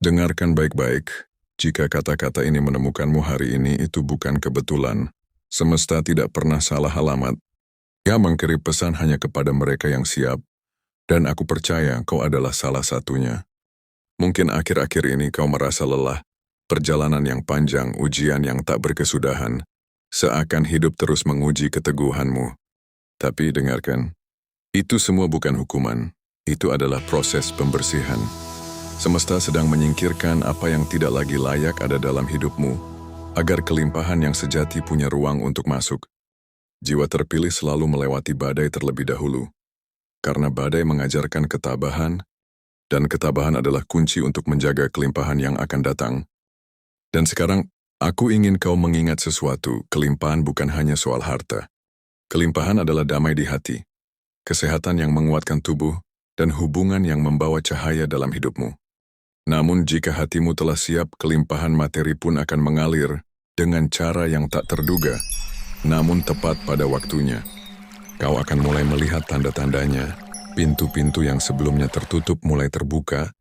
Dengarkan baik-baik, jika kata-kata ini menemukanmu hari ini itu bukan kebetulan. Semesta tidak pernah salah alamat. Ia mengirim pesan hanya kepada mereka yang siap, dan aku percaya kau adalah salah satunya. Mungkin akhir-akhir ini kau merasa lelah, perjalanan yang panjang, ujian yang tak berkesudahan, seakan hidup terus menguji keteguhanmu. Tapi dengarkan, itu semua bukan hukuman, itu adalah proses pembersihan. Semesta sedang menyingkirkan apa yang tidak lagi layak ada dalam hidupmu, agar kelimpahan yang sejati punya ruang untuk masuk. Jiwa terpilih selalu melewati badai terlebih dahulu, karena badai mengajarkan ketabahan, dan ketabahan adalah kunci untuk menjaga kelimpahan yang akan datang. Dan sekarang, aku ingin kau mengingat sesuatu, kelimpahan bukan hanya soal harta. Kelimpahan adalah damai di hati, kesehatan yang menguatkan tubuh, dan hubungan yang membawa cahaya dalam hidupmu. Namun jika hatimu telah siap, kelimpahan materi pun akan mengalir dengan cara yang tak terduga, namun tepat pada waktunya. Kau akan mulai melihat tanda-tandanya, pintu-pintu yang sebelumnya tertutup mulai terbuka,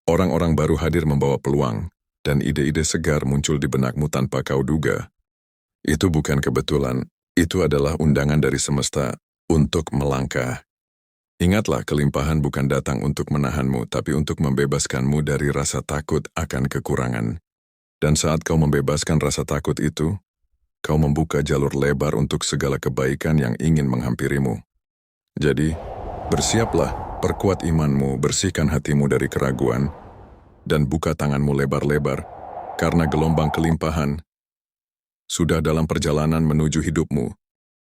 orang-orang baru hadir membawa peluang, dan ide-ide segar muncul di benakmu tanpa kau duga. Itu bukan kebetulan, itu adalah undangan dari semesta untuk melangkah. Ingatlah, kelimpahan bukan datang untuk menahanmu, tapi untuk membebaskanmu dari rasa takut akan kekurangan. Dan saat kau membebaskan rasa takut itu, kau membuka jalur lebar untuk segala kebaikan yang ingin menghampirimu. Jadi, bersiaplah, perkuat imanmu, bersihkan hatimu dari keraguan, dan buka tanganmu lebar-lebar, karena gelombang kelimpahan sudah dalam perjalanan menuju hidupmu.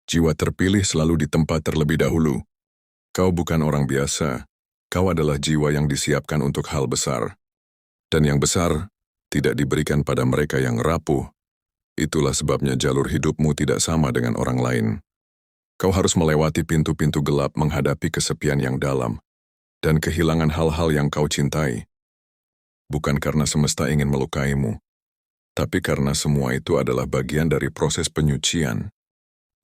Jiwa terpilih selalu di tempat terlebih dahulu. Kau bukan orang biasa, kau adalah jiwa yang disiapkan untuk hal besar. Dan yang besar tidak diberikan pada mereka yang rapuh. Itulah sebabnya jalur hidupmu tidak sama dengan orang lain. Kau harus melewati pintu-pintu gelap, menghadapi kesepian yang dalam, dan kehilangan hal-hal yang kau cintai. Bukan karena semesta ingin melukaimu, tapi karena semua itu adalah bagian dari proses penyucian.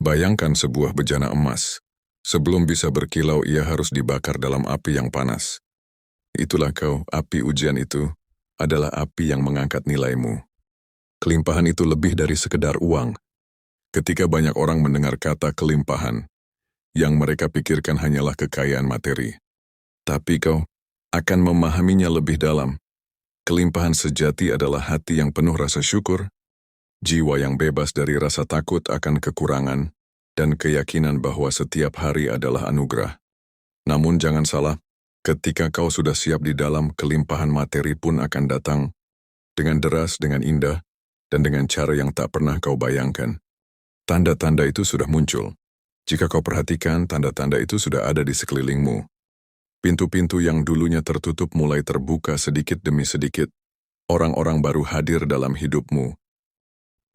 Bayangkan sebuah bejana emas. Sebelum bisa berkilau, ia harus dibakar dalam api yang panas. Itulah kau, api ujian itu adalah api yang mengangkat nilaimu. Kelimpahan itu lebih dari sekedar uang. Ketika banyak orang mendengar kata kelimpahan, yang mereka pikirkan hanyalah kekayaan materi. Tapi kau akan memahaminya lebih dalam. Kelimpahan sejati adalah hati yang penuh rasa syukur, jiwa yang bebas dari rasa takut akan kekurangan, dan keyakinan bahwa setiap hari adalah anugerah. Namun jangan salah, ketika kau sudah siap di dalam, kelimpahan materi pun akan datang, dengan deras, dengan indah, dan dengan cara yang tak pernah kau bayangkan. Tanda-tanda itu sudah muncul. Jika kau perhatikan, tanda-tanda itu sudah ada di sekelilingmu. Pintu-pintu yang dulunya tertutup mulai terbuka sedikit demi sedikit. Orang-orang baru hadir dalam hidupmu,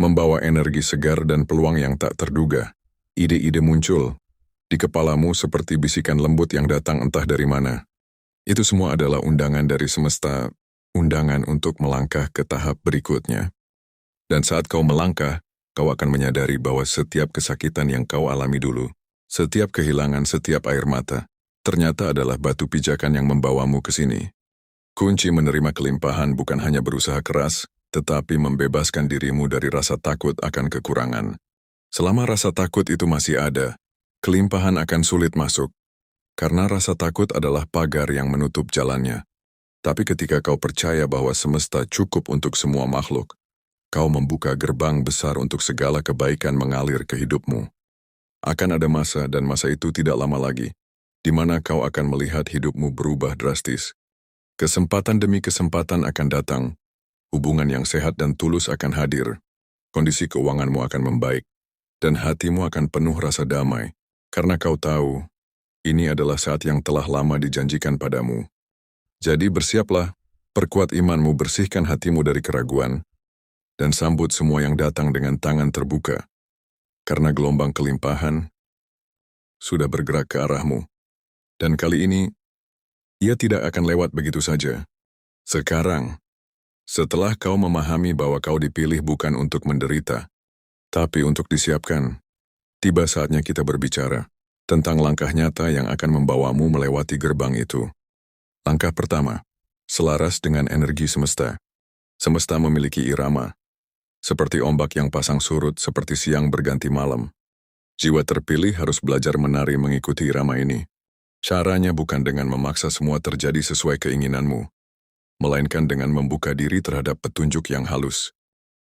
membawa energi segar dan peluang yang tak terduga. Ide-ide muncul di kepalamu seperti bisikan lembut yang datang entah dari mana. Itu semua adalah undangan dari semesta, undangan untuk melangkah ke tahap berikutnya. Dan saat kau melangkah, kau akan menyadari bahwa setiap kesakitan yang kau alami dulu, setiap kehilangan, setiap air mata, ternyata adalah batu pijakan yang membawamu ke sini. Kunci menerima kelimpahan bukan hanya berusaha keras, tetapi membebaskan dirimu dari rasa takut akan kekurangan. Selama rasa takut itu masih ada, kelimpahan akan sulit masuk, karena rasa takut adalah pagar yang menutup jalannya. Tapi ketika kau percaya bahwa semesta cukup untuk semua makhluk, kau membuka gerbang besar untuk segala kebaikan mengalir ke hidupmu. Akan ada masa, dan masa itu tidak lama lagi, di mana kau akan melihat hidupmu berubah drastis. Kesempatan demi kesempatan akan datang, hubungan yang sehat dan tulus akan hadir, kondisi keuanganmu akan membaik, dan hatimu akan penuh rasa damai, karena kau tahu, ini adalah saat yang telah lama dijanjikan padamu. Jadi bersiaplah, perkuat imanmu, bersihkan hatimu dari keraguan, dan sambut semua yang datang dengan tangan terbuka, karena gelombang kelimpahan sudah bergerak ke arahmu. Dan kali ini, ia tidak akan lewat begitu saja. Sekarang, setelah kau memahami bahwa kau dipilih bukan untuk menderita, tapi untuk disiapkan, tiba saatnya kita berbicara tentang langkah nyata yang akan membawamu melewati gerbang itu. Langkah pertama, selaras dengan energi semesta. Semesta memiliki irama, seperti ombak yang pasang surut, seperti siang berganti malam. Jiwa terpilih harus belajar menari mengikuti irama ini. Caranya bukan dengan memaksa semua terjadi sesuai keinginanmu, melainkan dengan membuka diri terhadap petunjuk yang halus.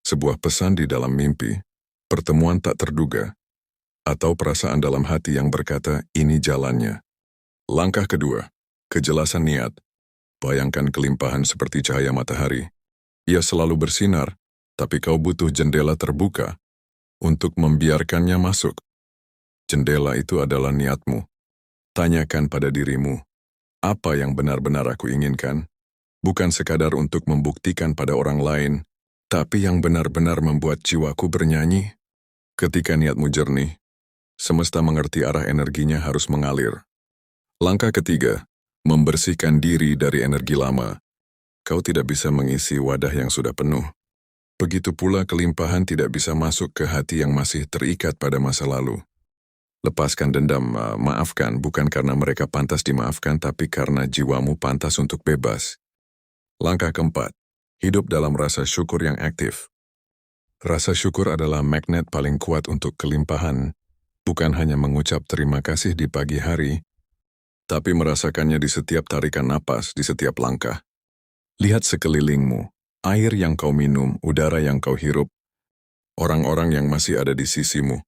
Sebuah pesan di dalam mimpi, pertemuan tak terduga, atau perasaan dalam hati yang berkata, ini jalannya. Langkah kedua, kejelasan niat. Bayangkan kelimpahan seperti cahaya matahari. Ia selalu bersinar, tapi kau butuh jendela terbuka untuk membiarkannya masuk. Jendela itu adalah niatmu. Tanyakan pada dirimu, apa yang benar-benar aku inginkan? Bukan sekadar untuk membuktikan pada orang lain, tapi yang benar-benar membuat jiwaku bernyanyi. Ketika niatmu jernih, semesta mengerti arah energinya harus mengalir. Langkah ketiga, membersihkan diri dari energi lama. Kau tidak bisa mengisi wadah yang sudah penuh. Begitu pula kelimpahan tidak bisa masuk ke hati yang masih terikat pada masa lalu. Lepaskan dendam, maafkan, bukan karena mereka pantas dimaafkan, tapi karena jiwamu pantas untuk bebas. Langkah keempat, hidup dalam rasa syukur yang aktif. Rasa syukur adalah magnet paling kuat untuk kelimpahan, bukan hanya mengucap terima kasih di pagi hari, tapi merasakannya di setiap tarikan napas, di setiap langkah. Lihat sekelilingmu, air yang kau minum, udara yang kau hirup, orang-orang yang masih ada di sisimu.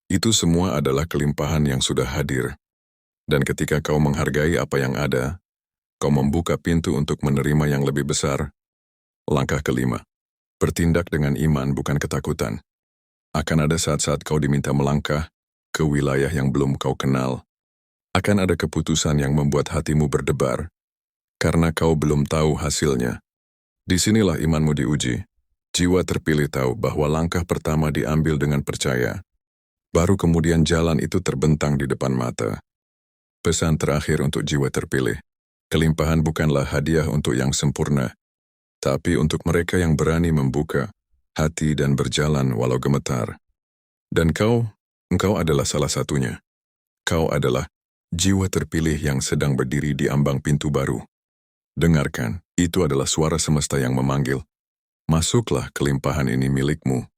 Itu semua adalah kelimpahan yang sudah hadir. Dan ketika kau menghargai apa yang ada, kau membuka pintu untuk menerima yang lebih besar. Langkah kelima, bertindak dengan iman bukan ketakutan. Akan ada saat-saat kau diminta melangkah ke wilayah yang belum kau kenal. Akan ada keputusan yang membuat hatimu berdebar, karena kau belum tahu hasilnya. Disinilah imanmu diuji. Jiwa terpilih tahu bahwa langkah pertama diambil dengan percaya. Baru kemudian jalan itu terbentang di depan mata. Pesan terakhir untuk jiwa terpilih. Kelimpahan bukanlah hadiah untuk yang sempurna, tapi untuk mereka yang berani membuka hati dan berjalan walau gemetar. Dan engkau adalah salah satunya. Kau adalah jiwa terpilih yang sedang berdiri di ambang pintu baru. Dengarkan, itu adalah suara semesta yang memanggil. Masuklah, kelimpahan ini milikmu.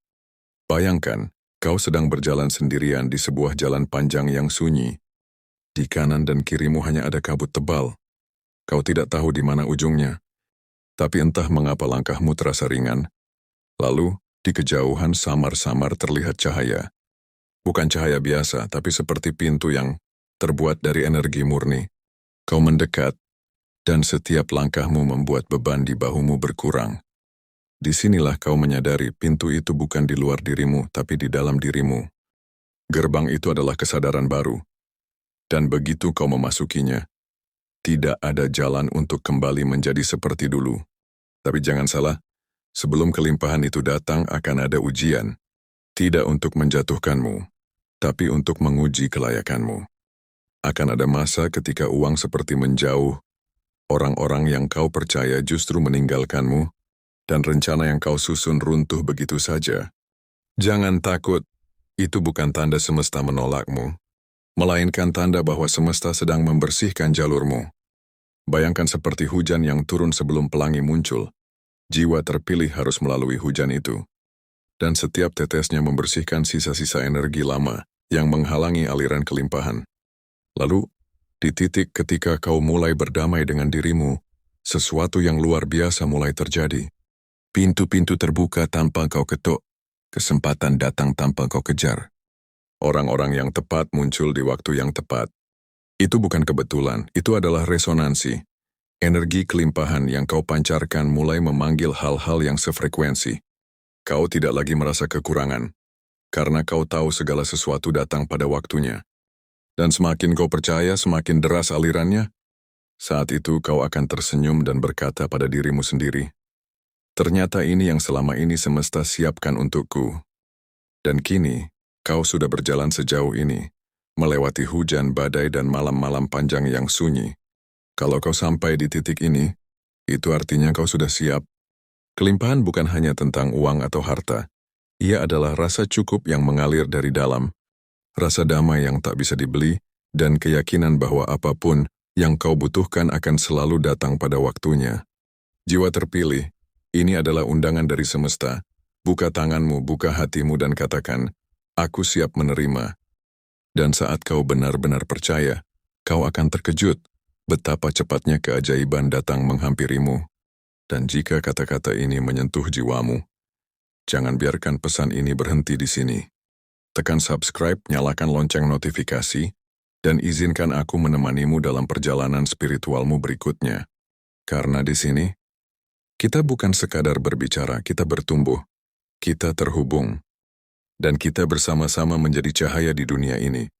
Bayangkan, kau sedang berjalan sendirian di sebuah jalan panjang yang sunyi. Di kanan dan kirimu hanya ada kabut tebal. Kau tidak tahu di mana ujungnya. Tapi entah mengapa langkahmu terasa ringan. Lalu, di kejauhan samar-samar terlihat cahaya. Bukan cahaya biasa, tapi seperti pintu yang terbuat dari energi murni. Kau mendekat, dan setiap langkahmu membuat beban di bahumu berkurang. Disinilah kau menyadari pintu itu bukan di luar dirimu, tapi di dalam dirimu. Gerbang itu adalah kesadaran baru. Dan begitu kau memasukinya, tidak ada jalan untuk kembali menjadi seperti dulu. Tapi jangan salah, sebelum kelimpahan itu datang akan ada ujian. Tidak untuk menjatuhkanmu, tapi untuk menguji kelayakanmu. Akan ada masa ketika uang seperti menjauh, orang-orang yang kau percaya justru meninggalkanmu, dan rencana yang kau susun runtuh begitu saja. Jangan takut, itu bukan tanda semesta menolakmu, melainkan tanda bahwa semesta sedang membersihkan jalurmu. Bayangkan seperti hujan yang turun sebelum pelangi muncul. Jiwa terpilih harus melalui hujan itu. Dan setiap tetesnya membersihkan sisa-sisa energi lama yang menghalangi aliran kelimpahan. Lalu, di titik ketika kau mulai berdamai dengan dirimu, sesuatu yang luar biasa mulai terjadi. Pintu-pintu terbuka tanpa kau ketuk, kesempatan datang tanpa kau kejar. Orang-orang yang tepat muncul di waktu yang tepat. Itu bukan kebetulan, itu adalah resonansi. Energi kelimpahan yang kau pancarkan mulai memanggil hal-hal yang sefrekuensi. Kau tidak lagi merasa kekurangan, karena kau tahu segala sesuatu datang pada waktunya. Dan semakin kau percaya, semakin deras alirannya. Saat itu kau akan tersenyum dan berkata pada dirimu sendiri, ternyata ini yang selama ini semesta siapkan untukku. Dan kini, kau sudah berjalan sejauh ini, melewati hujan, badai, dan malam-malam panjang yang sunyi. Kalau kau sampai di titik ini, itu artinya kau sudah siap. Kelimpahan bukan hanya tentang uang atau harta. Ia adalah rasa cukup yang mengalir dari dalam. Rasa damai yang tak bisa dibeli, dan keyakinan bahwa apapun yang kau butuhkan akan selalu datang pada waktunya. Jiwa terpilih, ini adalah undangan dari semesta. Buka tanganmu, buka hatimu dan katakan, aku siap menerima. Dan saat kau benar-benar percaya, kau akan terkejut betapa cepatnya keajaiban datang menghampirimu. Dan jika kata-kata ini menyentuh jiwamu, jangan biarkan pesan ini berhenti di sini. Tekan subscribe, nyalakan lonceng notifikasi, dan izinkan aku menemanimu dalam perjalanan spiritualmu berikutnya. Karena di sini, kita bukan sekadar berbicara, kita bertumbuh, kita terhubung, dan kita bersama-sama menjadi cahaya di dunia ini.